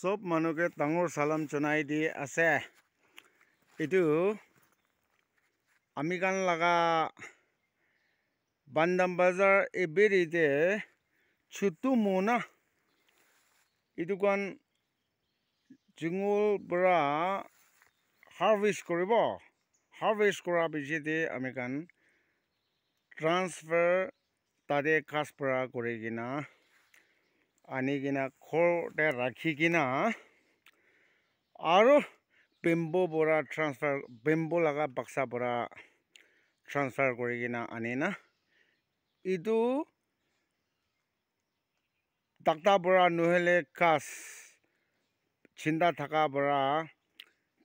সব মানুষকে ডাঙৰ সালাম জনাই দি আছে এটো আমি কান লাগা বান্দাম বাজাৰ এবেৰিতে ছুটু মোনা এটো কান জঙ্গল বৰা হাৰভেস্ট কৰিব হাৰভেস্ট কৰা পিছতে আমি কান ট্ৰান্সফাৰ তাদে কাজ পৰা কৰি কিনা আনি কিনা ঘৰতে ৰাখি কিনা আৰু বেম্বো পৰা ট্ৰান্সফাৰ বেম্বো লাগা বাক্সা পৰা ট্ৰান্সফাৰ কৰি কিনা আনি না ইটো ডাক্তাৰ পৰা নহলে কাজ চিন্তা থাকা পৰা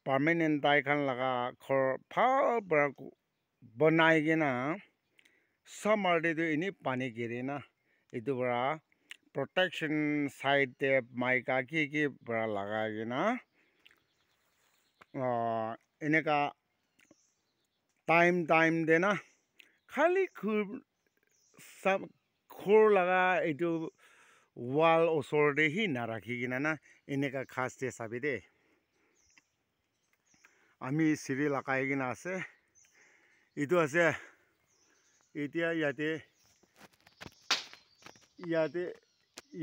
পাৰ্মানেন্ট তাইখান লাগা ঘৰ ভাল পৰা বনাই কিনা সামাৰ দে ইনি পানি গিৰে না ইটো পৰা protection side te maika ki bara lagai gina ineka time de na khali khur laga itu wall osor de hi na rakhi gina na ineka khas te sabi de ami siri lagai gina ase itu ase itia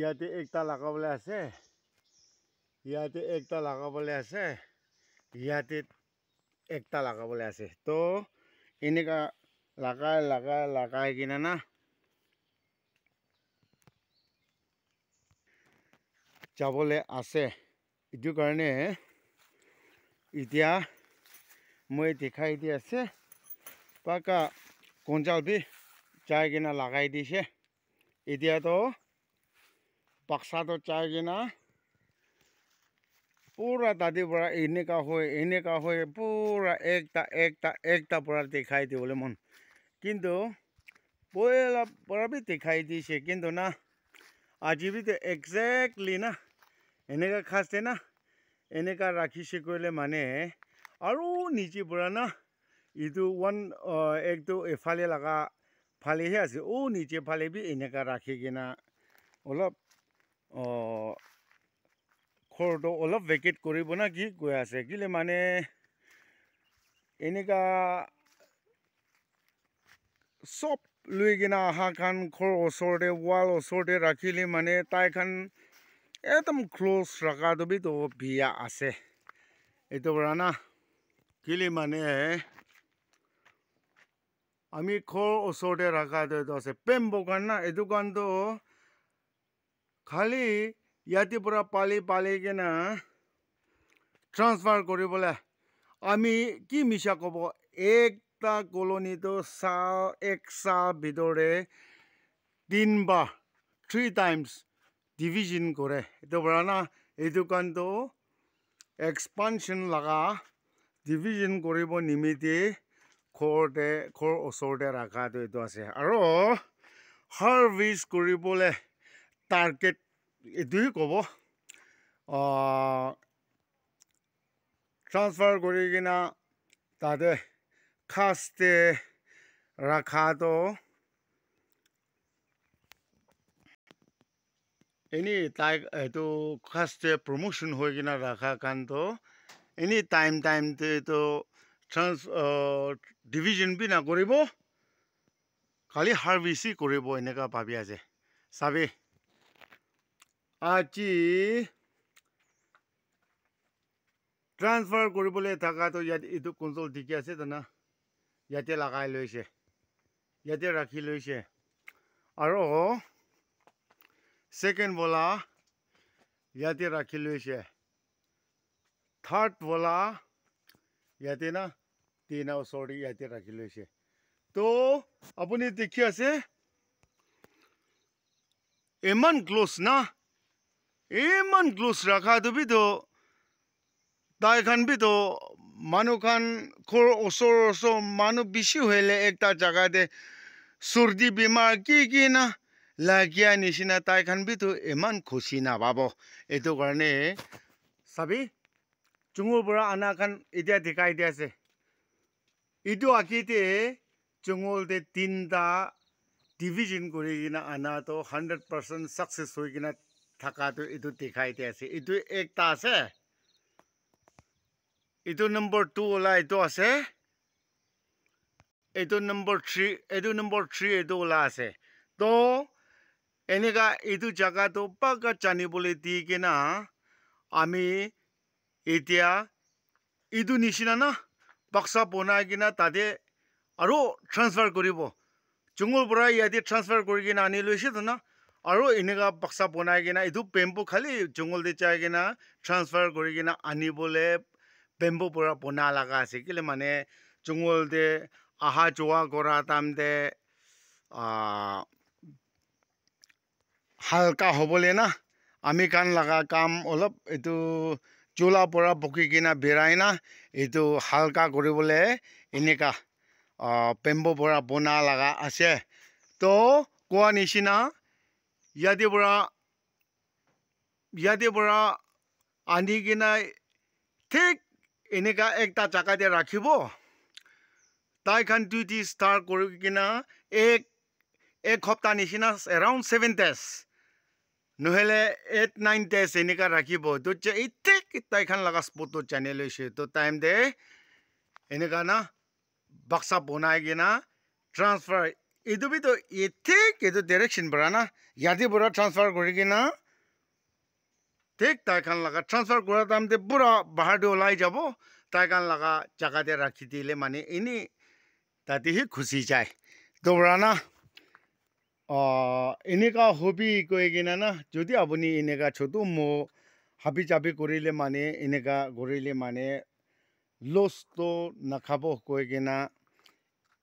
yate ekta lagabole ase yate ekta lagabole ase yate ekta lagabole ase to ineka lagai gina na jabole ase itu karone itia moi dikhai di ase paka konjal bi jai gina lagai dise itia to baksa to jai gina pura tadi pura eneka hoy pura ekta pura dikhai di bole mon kintu poela pura bi dikhai dise kintu na aji bi te exactly na eneka khaste na eneka rakhise koile mane aru niche pura na itu one ekto efale laga phale he ase o niche phale bi eneka rakhi gina olop khordo olop vacate koribo na ki koi ase kile mane eneka sop lui gina ha khan khor osor de wall osor de rakhile mane tai khan ekdom close raka to bi to bia ase eto bara na kile mane আমি খৰ ওচৰতে ৰাখা আছে পেম্বো কান না এটো কান তো খালি ইয়াতে পৰা পালি কেনা ট্ৰান্সফাৰ কৰিবলে আমি কি মিছা কব একটা কলোনি তো এক সাল ভিতরে 3 বার 3 times ডিভিশন করে এটো বড় না এটো কান তো এক্সপানশন লাগা ডিভিশন কৰিব নিমিতে খৰ ওচৰতে ৰাখা তো আছে আৰু হাৰভেস্ট কৰিবলে টাৰ্গেট এটোই কব ট্ৰান্সফাৰ কৰি কিনা তাতে খাস্তে ৰাখা তো এনি তাই এটো খাস্তে প্ৰমোশন হৈ কিনা ৰাখা কান তো এনি টাইম তে তো ডিভিশন বি না কৰিব খালি হাৰভেস্ট কৰিব এনেকা ভাবি আছে সাবে আজি ট্ৰান্সফাৰ কৰিবলে থাকা তো ইয়াত এটো কনসোল ঠিকে আছে তো না ইয়াতে লাগাই লৈছে ইয়াতে ৰাখি লৈছে আৰু সেকেন্ড বলা ইয়াতে ৰাখি লৈছে থাৰ্ড বলা ইয়াতে না তিনা ওচৰতে ইয়াতে ৰাখি লৈছে তো আপুনি দেখি আছে ইমান ক্লোজ না ইমান ক্লোজ ৰাখা তো বি তো তাই খান বি তো মানুহ খান খৰ ওচৰ মানুহ বেছি হইলে একটা জায়গাতে সর্দি বেমার কি না লাগিয়া নিচিনা তাই খান বি তো ইমান খুশি না পাব এটো কাৰণে সাবি জঙ্গল পৰা আনা খান এতিয়া দেখাই দি আছে ইটো আকিতে জঙ্গল de 3টা ডিভিশন কৰি কিনা আনা তো 100% সাকসেস হৈ কিনা থাকাটো এইটো দেখাই দিয়া আছে এইটো একটা আছে এইটো নম্বৰ 2 ওলা এইটো আছে এইটো নম্বৰ 3 এইটো ওলা আছে তো এনেকা এইটো জায়গাটো পাকা জানিবলৈ দি কিনা আমি এতিয়া এইটো নিচিনা না বাক্সা বনাই কিনা তাতে আৰু ট্ৰান্সফাৰ কৰিব জংগল পৰা ইয়াতে ট্ৰান্সফাৰ কৰি কিনা আনি লৈছে তো না আৰু এনেকা বাক্সা বনাই কিনা এইটো বেম্বু খালি জংগল দি যাই কিনা ট্ৰান্সফাৰ কৰি কিনা আনিবলৈ বেম্বু পৰা বনা লগা আছে কেলে মানে জংগল দে আহা যোৱা কৰা টাইমতে হালকা হ'বলৈ না আমি কাণ লগা কাম অলপ এইটো চোলা পৰা পকি কিনা বেৰাই না এইটো হালকা কৰিবলৈ এনেকা বেম্বু পৰা বনা লগা আছে তো কোৱা নিচিনা ইয়াতে পৰা আনি কিনা ঠিক এনেকা একটা জাগাতে ৰাখিব তাইখান ডিউটি ষ্টাৰ্ট কৰি কিনা এক সপ্তাহ নিচিনা এৰাউণ্ড 7 days নহ'লে 8-9 days এনেকা ৰাখিব তো ঠিক তাইখান লগা স্পটত জানি লৈছে তো টাইম দে এনেকা না বাক্সা বনাই কিনা ট্ৰান্সফাৰ এইটো বিতো ঠিক এইটো ডাইৰেকশ্যন পৰা না ইয়াতে পৰা ট্ৰান্সফাৰ কৰি কিনা ঠিক তাইখান লগা ট্ৰান্সফাৰ কৰা টাইমতে পুৰা বাহিৰতে ওলাই যাব তাইখান লগা জাগাতে ৰাখি দিলে মানে এনেই তাতেহে খুচি যায় তো পৰা না এনেকা হবি কৈ কিনা না যদি আপুনি এনেকা ছোটো হাবি চাবি কৰিলে মানে এনেকা কৰিলে মানে লছটো নাখাব কৈ কিনা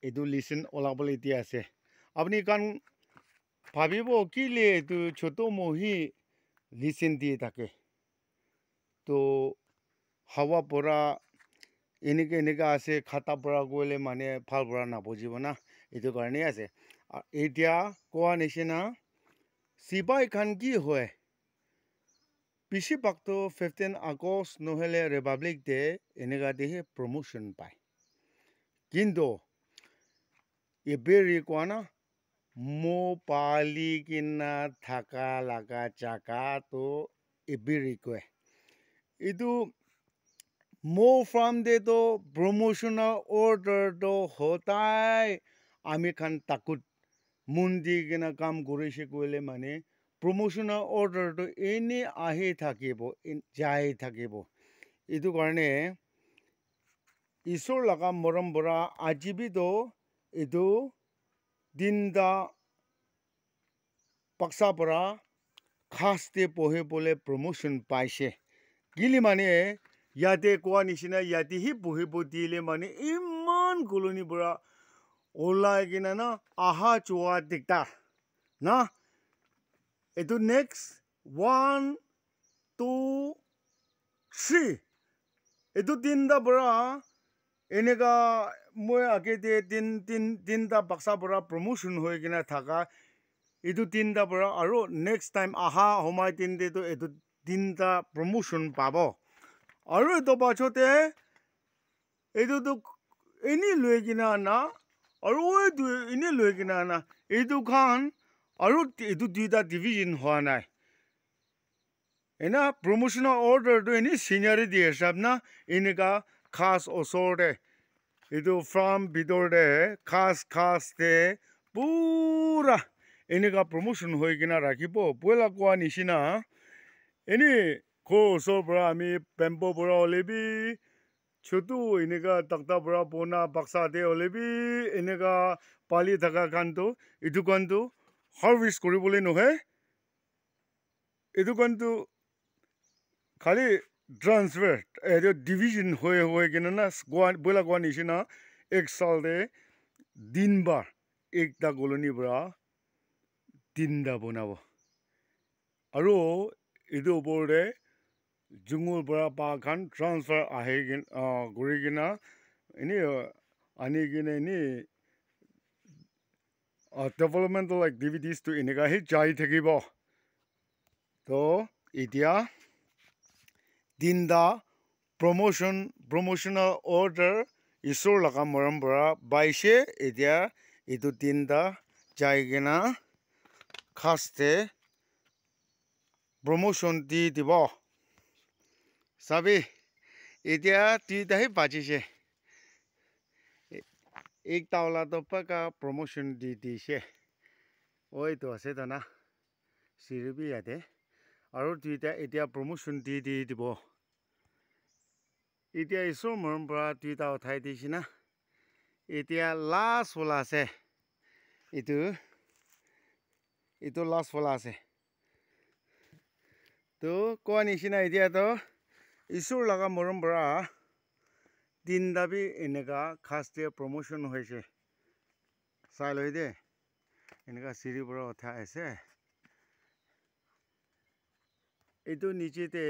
এইটো লিচেন ওলাবলৈ এতিয়া আছে আপুনি কাৰণ ভাবিব কিলে এইটো ছোটো মহি লিচেন দিয়ে থাকে তো হাৱা পৰা এনেকা আছে খাতা পৰা গ'লে মানে ভাল পৰা নাবুজিব না এইটো কাৰণেই আছে এতিয়া কোৱা নিচিনা চিপাই খান কি হয় বেছিভাগতো 15 আগষ্ট নহ'লে ৰিপাব্লিক ডে এনেকাতেহে প্ৰমোশ্যন পায় কিন্তু এবেৰি কোৱা না মো পালি কিনা থাকা লগা জাগাটো এবেৰি কয় এইটো মো ফাৰ্ম দেতো প্ৰমোশ্যনৰ অৰ্ডাৰটো সদায় আমি খান তাকুত মন দি কিনা কাম কৰিছে কৰিলে মানে প্ৰমোশ্যনৰ অৰ্ডাৰটো এনেই আহি থাকিব যাই থাকিব এইটো কাৰণে ঈশ্বৰ লগা মৰম পৰা আজিবিতো এইটো দিনটা বাক্সা পৰা খাচতে পঢ়িবলৈ প্ৰমোশ্যন পাইছে গিলি মানে ইয়াতে কোৱা নিচিনা ইয়াতেহি পঢ়িব দিলে মানে ইমান কলনি পৰা ওলাই কিনা না আহা যোৱা দিগদাৰ না এইটো নেক্সট 1 2 3 এইটো তিনিটা পৰা এনেকা মই আগতে তিনিটা বাক্সা পৰা প্ৰমোশ্যন হৈ কিনা থকা এইটো তিনিটা পৰা আৰু নেক্সট টাইম আহা সময় তিনিটো এইটো তিনিটা প্ৰমোশ্যন পাব আৰু এইটো পাছতে এইটোতো এনেই লৈ কিনা না আৰু এইটো এনেই লৈ কিনা না এইটো খান আৰু এইটো দুটা ডিভিজন হোৱা নাই এনা প্ৰমোশ্যনৰ অৰ্ডাৰটো এনেই চিনিয়ৰিটি হিচাপ না এনেকা খাচ ওচৰতে এইটো ফাৰ্ম ভিতৰতে খাচতে পুৰা এনেকা প্ৰমোশ্যন হৈ কিনা ৰাখিব পইলা কোৱা নিচিনা এনেই ওচৰৰ পৰা আমি বেম্বু পৰা ওলাবি ছোটো এনেকা টাকটা পৰা বনা বাক্সাতে ওলাবি এনেকা পালি থকা কাৰণটো এইটো কাৰণটো হাৰ্ভেষ্ট কৰিবলৈ নহয় এইটো কাৰণটো খালি ট্ৰান্সফাৰ এইটো ডিভিজন হৈ কিনে না বইলা কোৱা নিচিনা এক চালতে দিনবাৰ একটা কলনিৰ পৰা তিনিটা বনাব আৰু এইটো ওপৰতে জংগল পৰা পাখান ট্ৰান্সফাৰ আহি কিনে কৰি কিনা এনেই আনি কিনে এনেই ডেভেলপমেণ্টেল এক্টিভিটিজটো এনেকাহে যাই থাকিব তো এতিয়া তিনিটা প্ৰমোশ্যনৰ অৰ্ডাৰ ঈশ্বৰ লগা মৰম পৰা পাইছে এতিয়া এইটো তিনিটা যাই কিনা খাচতে promotion di dibo sabi etia ti dahi bajise ek tawla to paka promotion di she oi to ase ta na siribi yate aro tuita etia promotion di dibo etia isor morom pra tuita uthai disina etia last wala ase itu last wala ase to koa nishina etia to isur laga morom pra din dabi eneka khaste promotion hoise sai loi de eneka siri pra uthai ase itu niche te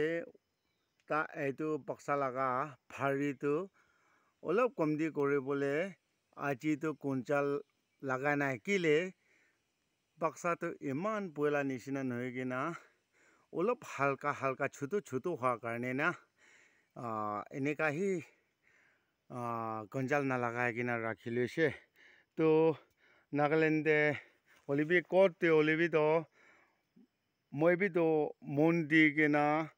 ta etu baksa laga phari tu olop komdi kore bole aji tu kunchal laga nai kile baksa tu iman poila nishina noy gina olop halka chutu hwa karne na eneka hi kunchal na laga gina rakhile she to Nagaland de olibi court te olibi to moi bi to mondi gina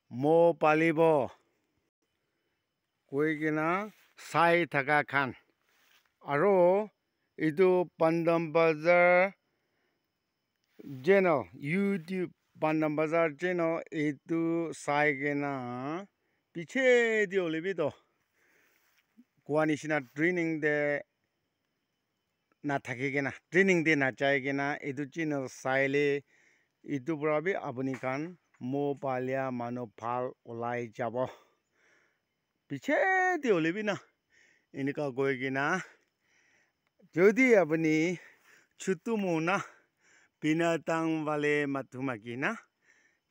mo palibo koi gina sai thaka khan aro itu Pandam Bazar channel YouTube Pandam Bazar channel itu sai gina piche di olibi to kuanishina training de na thaki gina training de na chai gina itu channel sai le itu brabi apuni kan mo palia mano phal olai jabo piche di olibi na inika goi gina jodi apuni chutu mo na binatang wale mathumaki na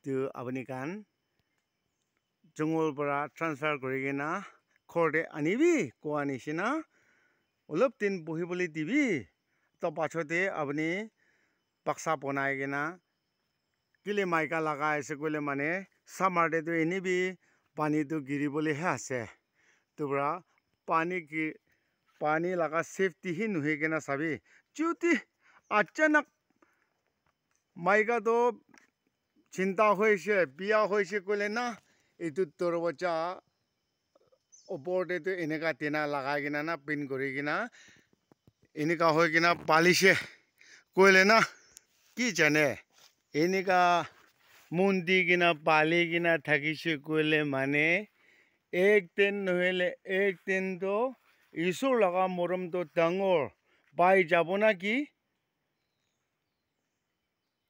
tu apuni kan jungol para transfer kori gina khorde anibi koanishina olop tin bohiboli dibi to pachote apuni baksa bonai gina kile maika laga ase kole mane summer de to enibi pani to giri bole he ase tubra pani laga safety hi nuhe gina sabi chuti achanak maika to chinta hoise biya hoise kole na itu torbocha opor de to eneka tina laga gina na pin kori gina eneka hoi gina palishe kole na ki jane eneka mundi gina pali gina thakise kole mane ek ten nohele ek ten to isur laga morom to dangor bai jabona ki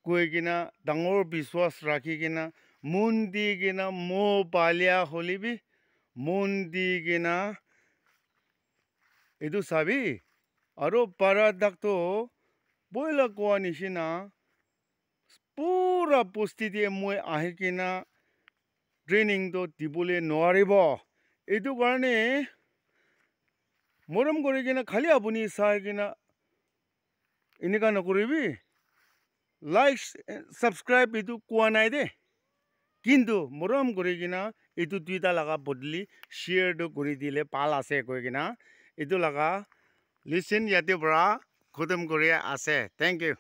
koi gina dangor biswas rakhi gina mundi gina mo palia holibi mundi gina edu sabi aro paradak to boila koa nishina pura posti de moi ahikina training to dibole noaribo edu karne morom kori gina khali apuni sai gina enika nokoribi like subscribe edu koa nai de kintu morom kori gina edu duita laga bodli share do kori dile pal ase koi gina edu laga listen yate bra khodam kori ase thank you